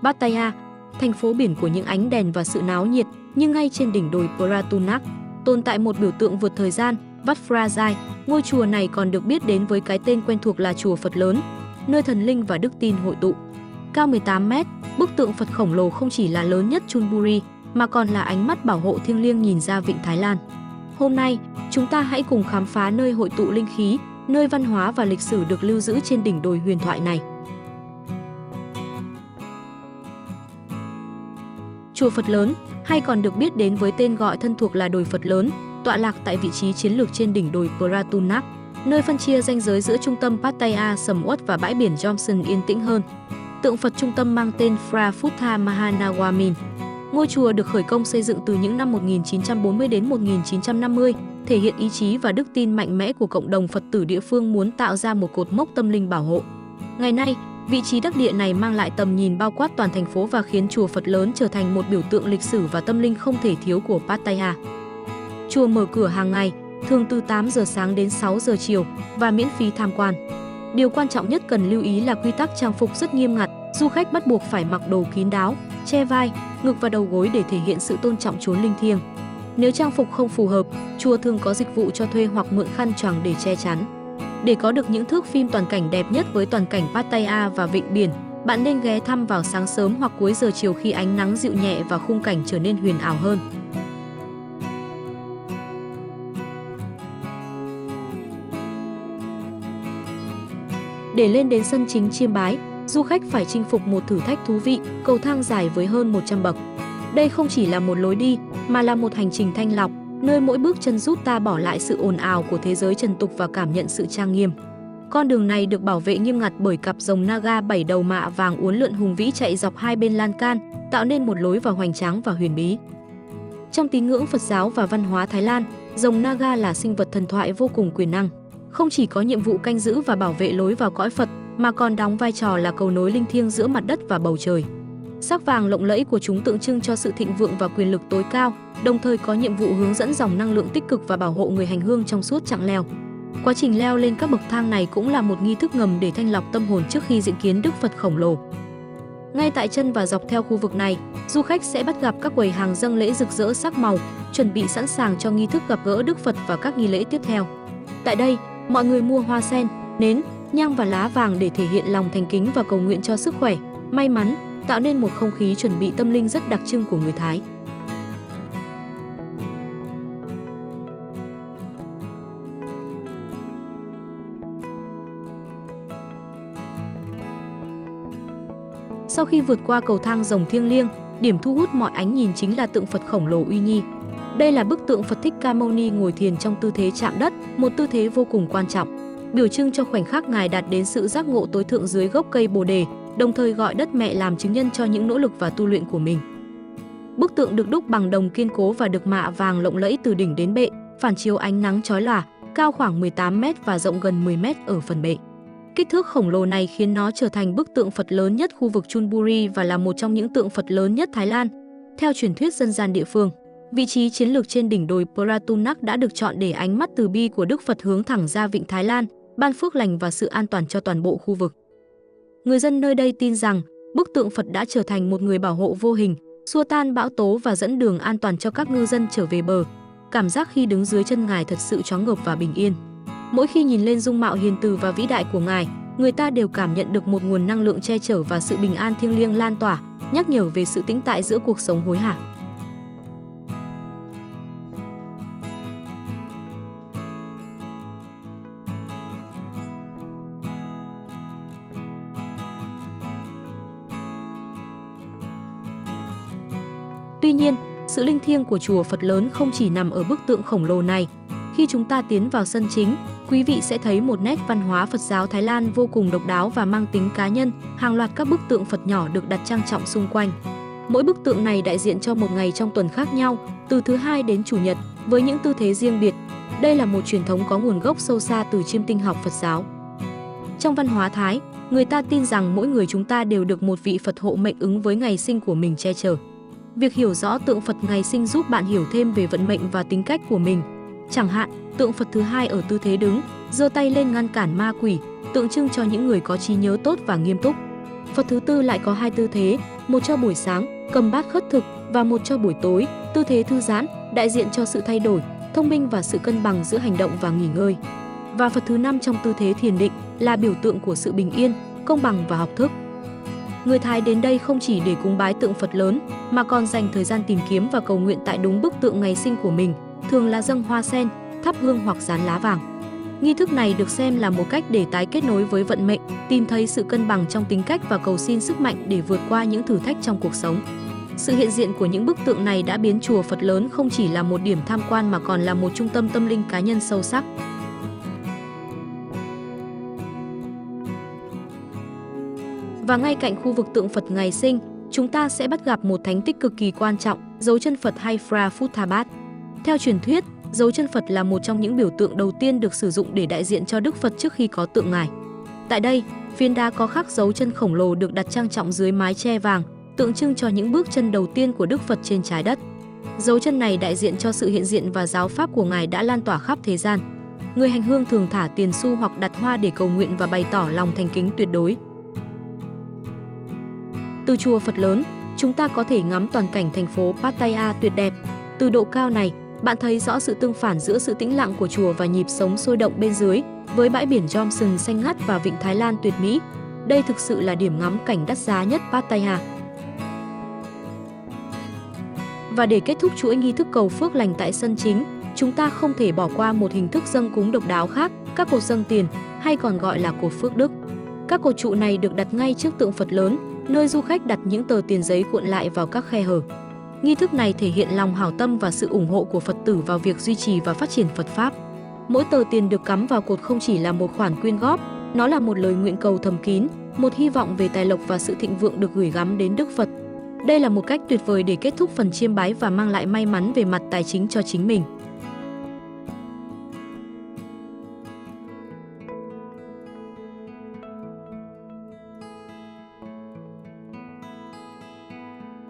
Pattaya, thành phố biển của những ánh đèn và sự náo nhiệt, nhưng ngay trên đỉnh đồi Pratunak tồn tại một biểu tượng vượt thời gian, Wat Phra Jai. Ngôi chùa này còn được biết đến với cái tên quen thuộc là chùa Phật lớn, nơi thần linh và đức tin hội tụ. Cao 18 m, bức tượng Phật khổng lồ không chỉ là lớn nhất Chonburi mà còn là ánh mắt bảo hộ thiêng liêng nhìn ra vịnh Thái Lan. Hôm nay, chúng ta hãy cùng khám phá nơi hội tụ linh khí, nơi văn hóa và lịch sử được lưu giữ trên đỉnh đồi huyền thoại này. Chùa Phật lớn, hay còn được biết đến với tên gọi thân thuộc là đồi Phật lớn, tọa lạc tại vị trí chiến lược trên đỉnh đồi Pratunak, nơi phân chia ranh giới giữa trung tâm Pattaya sầm uất và bãi biển Johnson yên tĩnh hơn. Tượng Phật trung tâm mang tên Phra Phutta Mahanawamin. Ngôi chùa được khởi công xây dựng từ những năm 1940 đến 1950, thể hiện ý chí và đức tin mạnh mẽ của cộng đồng Phật tử địa phương muốn tạo ra một cột mốc tâm linh bảo hộ. Ngày nay, vị trí đắc địa này mang lại tầm nhìn bao quát toàn thành phố và khiến chùa Phật lớn trở thành một biểu tượng lịch sử và tâm linh không thể thiếu của Pattaya. Chùa mở cửa hàng ngày, thường từ 8 giờ sáng đến 6 giờ chiều và miễn phí tham quan. Điều quan trọng nhất cần lưu ý là quy tắc trang phục rất nghiêm ngặt, du khách bắt buộc phải mặc đồ kín đáo, che vai, ngực và đầu gối để thể hiện sự tôn trọng chốn linh thiêng. Nếu trang phục không phù hợp, chùa thường có dịch vụ cho thuê hoặc mượn khăn choàng để che chắn. Để có được những thước phim toàn cảnh đẹp nhất với toàn cảnh Pattaya và vịnh biển, bạn nên ghé thăm vào sáng sớm hoặc cuối giờ chiều khi ánh nắng dịu nhẹ và khung cảnh trở nên huyền ảo hơn. Để lên đến sân chính chiêm bái, du khách phải chinh phục một thử thách thú vị, cầu thang dài với hơn 100 bậc. Đây không chỉ là một lối đi, mà là một hành trình thanh lọc, nơi mỗi bước chân giúp ta bỏ lại sự ồn ào của thế giới trần tục và cảm nhận sự trang nghiêm. Con đường này được bảo vệ nghiêm ngặt bởi cặp rồng Naga 7 đầu mạ vàng uốn lượn hùng vĩ chạy dọc hai bên lan can, tạo nên một lối vào hoành tráng và huyền bí. Trong tín ngưỡng Phật giáo và văn hóa Thái Lan, rồng Naga là sinh vật thần thoại vô cùng quyền năng. Không chỉ có nhiệm vụ canh giữ và bảo vệ lối vào cõi Phật, mà còn đóng vai trò là cầu nối linh thiêng giữa mặt đất và bầu trời. Sắc vàng lộng lẫy của chúng tượng trưng cho sự thịnh vượng và quyền lực tối cao, đồng thời có nhiệm vụ hướng dẫn dòng năng lượng tích cực và bảo hộ người hành hương trong suốt chặng leo. Quá trình leo lên các bậc thang này cũng là một nghi thức ngầm để thanh lọc tâm hồn trước khi diện kiến Đức Phật khổng lồ. Ngay tại chân và dọc theo khu vực này, du khách sẽ bắt gặp các quầy hàng dâng lễ rực rỡ sắc màu, chuẩn bị sẵn sàng cho nghi thức gặp gỡ Đức Phật và các nghi lễ tiếp theo. Tại đây, mọi người mua hoa sen, nến, nhang và lá vàng để thể hiện lòng thành kính và cầu nguyện cho sức khỏe, may mắn, tạo nên một không khí chuẩn bị tâm linh rất đặc trưng của người Thái. Sau khi vượt qua cầu thang rồng thiêng liêng, điểm thu hút mọi ánh nhìn chính là tượng Phật khổng lồ uy nghi. Đây là bức tượng Phật Thích Ca Mâu Ni ngồi thiền trong tư thế chạm đất, một tư thế vô cùng quan trọng, biểu trưng cho khoảnh khắc Ngài đạt đến sự giác ngộ tối thượng dưới gốc cây Bồ đề, đồng thời gọi đất mẹ làm chứng nhân cho những nỗ lực và tu luyện của mình. Bức tượng được đúc bằng đồng kiên cố và được mạ vàng lộng lẫy từ đỉnh đến bệ, phản chiếu ánh nắng chói lòa, cao khoảng 18 m và rộng gần 10 m ở phần bệ. Kích thước khổng lồ này khiến nó trở thành bức tượng Phật lớn nhất khu vực Chonburi và là một trong những tượng Phật lớn nhất Thái Lan. Theo truyền thuyết dân gian địa phương, vị trí chiến lược trên đỉnh đồi Pratunak đã được chọn để ánh mắt từ bi của Đức Phật hướng thẳng ra vịnh Thái Lan, ban phước lành và sự an toàn cho toàn bộ khu vực. Người dân nơi đây tin rằng bức tượng Phật đã trở thành một người bảo hộ vô hình, xua tan bão tố và dẫn đường an toàn cho các ngư dân trở về bờ. Cảm giác khi đứng dưới chân Ngài thật sự choáng ngợp và bình yên. Mỗi khi nhìn lên dung mạo hiền từ và vĩ đại của Ngài, người ta đều cảm nhận được một nguồn năng lượng che chở và sự bình an thiêng liêng lan tỏa, nhắc nhở về sự tĩnh tại giữa cuộc sống hối hả. Tuy nhiên, sự linh thiêng của chùa Phật lớn không chỉ nằm ở bức tượng khổng lồ này. Khi chúng ta tiến vào sân chính, quý vị sẽ thấy một nét văn hóa Phật giáo Thái Lan vô cùng độc đáo và mang tính cá nhân, hàng loạt các bức tượng Phật nhỏ được đặt trang trọng xung quanh. Mỗi bức tượng này đại diện cho một ngày trong tuần khác nhau, từ thứ Hai đến Chủ nhật, với những tư thế riêng biệt. Đây là một truyền thống có nguồn gốc sâu xa từ chiêm tinh học Phật giáo. Trong văn hóa Thái, người ta tin rằng mỗi người chúng ta đều được một vị Phật hộ mệnh ứng với ngày sinh của mình che chở. Việc hiểu rõ tượng Phật ngày sinh giúp bạn hiểu thêm về vận mệnh và tính cách của mình. Chẳng hạn, tượng Phật thứ Hai ở tư thế đứng, giơ tay lên ngăn cản ma quỷ, tượng trưng cho những người có trí nhớ tốt và nghiêm túc. Phật thứ Tư lại có hai tư thế, một cho buổi sáng, cầm bát khất thực, và một cho buổi tối, tư thế thư giãn, đại diện cho sự thay đổi, thông minh và sự cân bằng giữa hành động và nghỉ ngơi. Và Phật thứ 5 trong tư thế thiền định là biểu tượng của sự bình yên, công bằng và học thức. Người Thái đến đây không chỉ để cúng bái tượng Phật lớn, mà còn dành thời gian tìm kiếm và cầu nguyện tại đúng bức tượng ngày sinh của mình, thường là dâng hoa sen, thắp hương hoặc dán lá vàng. Nghi thức này được xem là một cách để tái kết nối với vận mệnh, tìm thấy sự cân bằng trong tính cách và cầu xin sức mạnh để vượt qua những thử thách trong cuộc sống. Sự hiện diện của những bức tượng này đã biến chùa Phật lớn không chỉ là một điểm tham quan mà còn là một trung tâm tâm linh cá nhân sâu sắc. Và ngay cạnh khu vực tượng Phật ngày sinh, chúng ta sẽ bắt gặp một thánh tích cực kỳ quan trọng, dấu chân Phật hay Phra Phuthabat. Theo truyền thuyết, dấu chân Phật là một trong những biểu tượng đầu tiên được sử dụng để đại diện cho Đức Phật trước khi có tượng Ngài. Tại đây, phiến đá có khắc dấu chân khổng lồ được đặt trang trọng dưới mái che vàng, tượng trưng cho những bước chân đầu tiên của Đức Phật trên trái đất. Dấu chân này đại diện cho sự hiện diện và giáo pháp của Ngài đã lan tỏa khắp thế gian. Người hành hương thường thả tiền xu hoặc đặt hoa để cầu nguyện và bày tỏ lòng thành kính tuyệt đối. Từ chùa Phật lớn, chúng ta có thể ngắm toàn cảnh thành phố Pattaya tuyệt đẹp. Từ độ cao này, bạn thấy rõ sự tương phản giữa sự tĩnh lặng của chùa và nhịp sống sôi động bên dưới, với bãi biển Jomson xanh ngắt và vịnh Thái Lan tuyệt mỹ. Đây thực sự là điểm ngắm cảnh đắt giá nhất Pattaya. Và để kết thúc chuỗi nghi thức cầu phước lành tại sân chính, chúng ta không thể bỏ qua một hình thức dâng cúng độc đáo khác, các cột dâng tiền, hay còn gọi là cột phước đức. Các cột trụ này được đặt ngay trước tượng Phật lớn, nơi du khách đặt những tờ tiền giấy cuộn lại vào các khe hở. Nghi thức này thể hiện lòng hảo tâm và sự ủng hộ của Phật tử vào việc duy trì và phát triển Phật Pháp. Mỗi tờ tiền được cắm vào cột không chỉ là một khoản quyên góp, nó là một lời nguyện cầu thầm kín, một hy vọng về tài lộc và sự thịnh vượng được gửi gắm đến Đức Phật. Đây là một cách tuyệt vời để kết thúc phần chiêm bái và mang lại may mắn về mặt tài chính cho chính mình.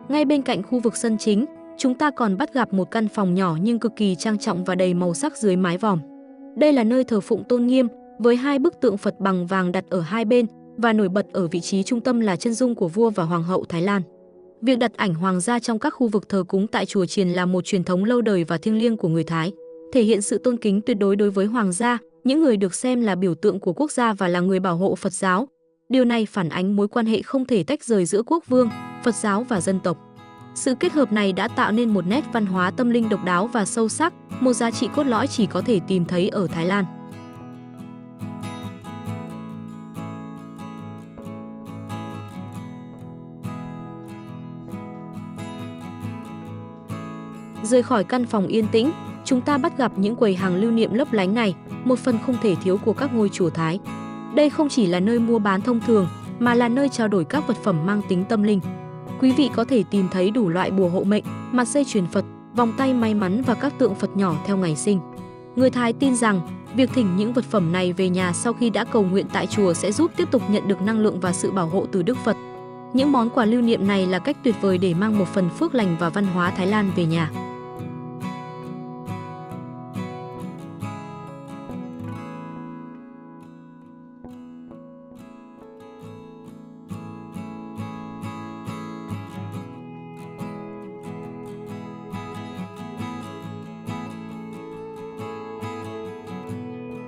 Ngay bên cạnh khu vực sân chính, chúng ta còn bắt gặp một căn phòng nhỏ nhưng cực kỳ trang trọng và đầy màu sắc dưới mái vòm. Đây là nơi thờ phụng tôn nghiêm, với hai bức tượng Phật bằng vàng đặt ở hai bên, và nổi bật ở vị trí trung tâm là chân dung của vua và hoàng hậu Thái Lan. Việc đặt ảnh hoàng gia trong các khu vực thờ cúng tại chùa chiền là một truyền thống lâu đời và thiêng liêng của người Thái, thể hiện sự tôn kính tuyệt đối đối với hoàng gia, những người được xem là biểu tượng của quốc gia và là người bảo hộ Phật giáo. Điều này phản ánh mối quan hệ không thể tách rời giữa quốc vương, Phật giáo và dân tộc. Sự kết hợp này đã tạo nên một nét văn hóa tâm linh độc đáo và sâu sắc, một giá trị cốt lõi chỉ có thể tìm thấy ở Thái Lan. Rời khỏi căn phòng yên tĩnh, chúng ta bắt gặp những quầy hàng lưu niệm lấp lánh này, một phần không thể thiếu của các ngôi chùa Thái. Đây không chỉ là nơi mua bán thông thường, mà là nơi trao đổi các vật phẩm mang tính tâm linh. Quý vị có thể tìm thấy đủ loại bùa hộ mệnh, mặt dây chuyền Phật, vòng tay may mắn và các tượng Phật nhỏ theo ngày sinh. Người Thái tin rằng, việc thỉnh những vật phẩm này về nhà sau khi đã cầu nguyện tại chùa sẽ giúp tiếp tục nhận được năng lượng và sự bảo hộ từ Đức Phật. Những món quà lưu niệm này là cách tuyệt vời để mang một phần phước lành và văn hóa Thái Lan về nhà.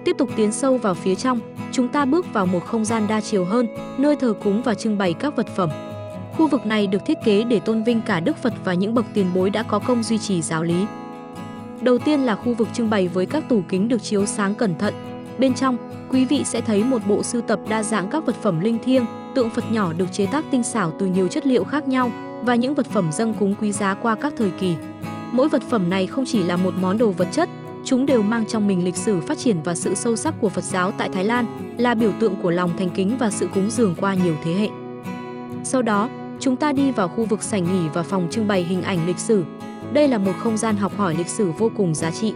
Tiếp tục tiến sâu vào phía trong, chúng ta bước vào một không gian đa chiều hơn, nơi thờ cúng và trưng bày các vật phẩm. Khu vực này được thiết kế để tôn vinh cả Đức Phật và những bậc tiền bối đã có công duy trì giáo lý. Đầu tiên là khu vực trưng bày với các tủ kính được chiếu sáng cẩn thận. Bên trong, quý vị sẽ thấy một bộ sưu tập đa dạng các vật phẩm linh thiêng, tượng Phật nhỏ được chế tác tinh xảo từ nhiều chất liệu khác nhau và những vật phẩm dâng cúng quý giá qua các thời kỳ. Mỗi vật phẩm này không chỉ là một món đồ vật chất, chúng đều mang trong mình lịch sử phát triển và sự sâu sắc của Phật giáo tại Thái Lan, là biểu tượng của lòng thành kính và sự cúng dường qua nhiều thế hệ. Sau đó, chúng ta đi vào khu vực sảnh nghỉ và phòng trưng bày hình ảnh lịch sử. Đây là một không gian học hỏi lịch sử vô cùng giá trị.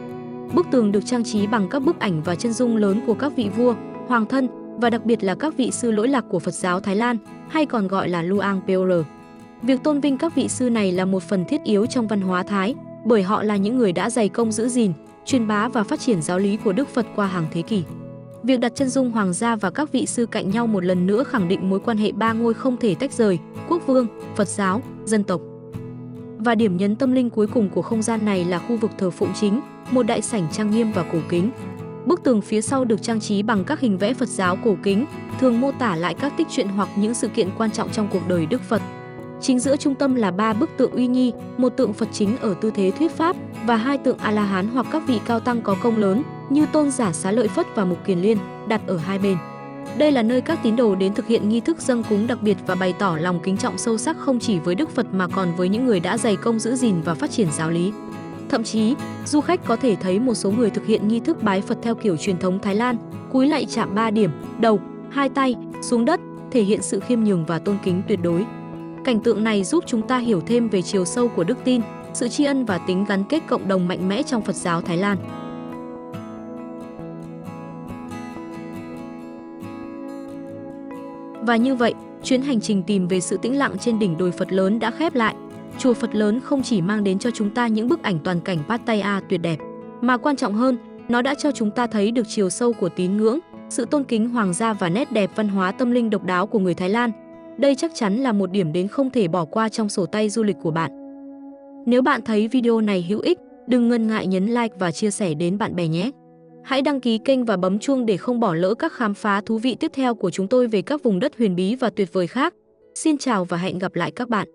Bức tường được trang trí bằng các bức ảnh và chân dung lớn của các vị vua, hoàng thân và đặc biệt là các vị sư lỗi lạc của Phật giáo Thái Lan, hay còn gọi là Luang Por. Việc tôn vinh các vị sư này là một phần thiết yếu trong văn hóa Thái, bởi họ là những người đã dày công giữ gìn, truyền bá và phát triển giáo lý của Đức Phật qua hàng thế kỷ. Việc đặt chân dung hoàng gia và các vị sư cạnh nhau một lần nữa khẳng định mối quan hệ ba ngôi không thể tách rời: quốc vương, Phật giáo, dân tộc. Và điểm nhấn tâm linh cuối cùng của không gian này là khu vực thờ phụng chính, một đại sảnh trang nghiêm và cổ kính. Bức tường phía sau được trang trí bằng các hình vẽ Phật giáo cổ kính, thường mô tả lại các tích truyện hoặc những sự kiện quan trọng trong cuộc đời Đức Phật. Chính giữa trung tâm là 3 bức tượng uy nghi, một tượng Phật chính ở tư thế thuyết pháp và 2 tượng A-la-hán hoặc các vị cao tăng có công lớn như Tôn giả Xá Lợi Phất và Mục Kiền Liên đặt ở hai bên. Đây là nơi các tín đồ đến thực hiện nghi thức dâng cúng đặc biệt và bày tỏ lòng kính trọng sâu sắc không chỉ với Đức Phật mà còn với những người đã dày công giữ gìn và phát triển giáo lý. Thậm chí, du khách có thể thấy một số người thực hiện nghi thức bái Phật theo kiểu truyền thống Thái Lan, cúi lạy chạm 3 điểm, đầu, 2 tay xuống đất, thể hiện sự khiêm nhường và tôn kính tuyệt đối. Cảnh tượng này giúp chúng ta hiểu thêm về chiều sâu của đức tin, sự tri ân và tính gắn kết cộng đồng mạnh mẽ trong Phật giáo Thái Lan. Và như vậy, chuyến hành trình tìm về sự tĩnh lặng trên đỉnh đồi Phật lớn đã khép lại. Chùa Phật lớn không chỉ mang đến cho chúng ta những bức ảnh toàn cảnh Pattaya tuyệt đẹp, mà quan trọng hơn, nó đã cho chúng ta thấy được chiều sâu của tín ngưỡng, sự tôn kính hoàng gia và nét đẹp văn hóa tâm linh độc đáo của người Thái Lan. Đây chắc chắn là một điểm đến không thể bỏ qua trong sổ tay du lịch của bạn. Nếu bạn thấy video này hữu ích, đừng ngần ngại nhấn like và chia sẻ đến bạn bè nhé. Hãy đăng ký kênh và bấm chuông để không bỏ lỡ các khám phá thú vị tiếp theo của chúng tôi về các vùng đất huyền bí và tuyệt vời khác. Xin chào và hẹn gặp lại các bạn.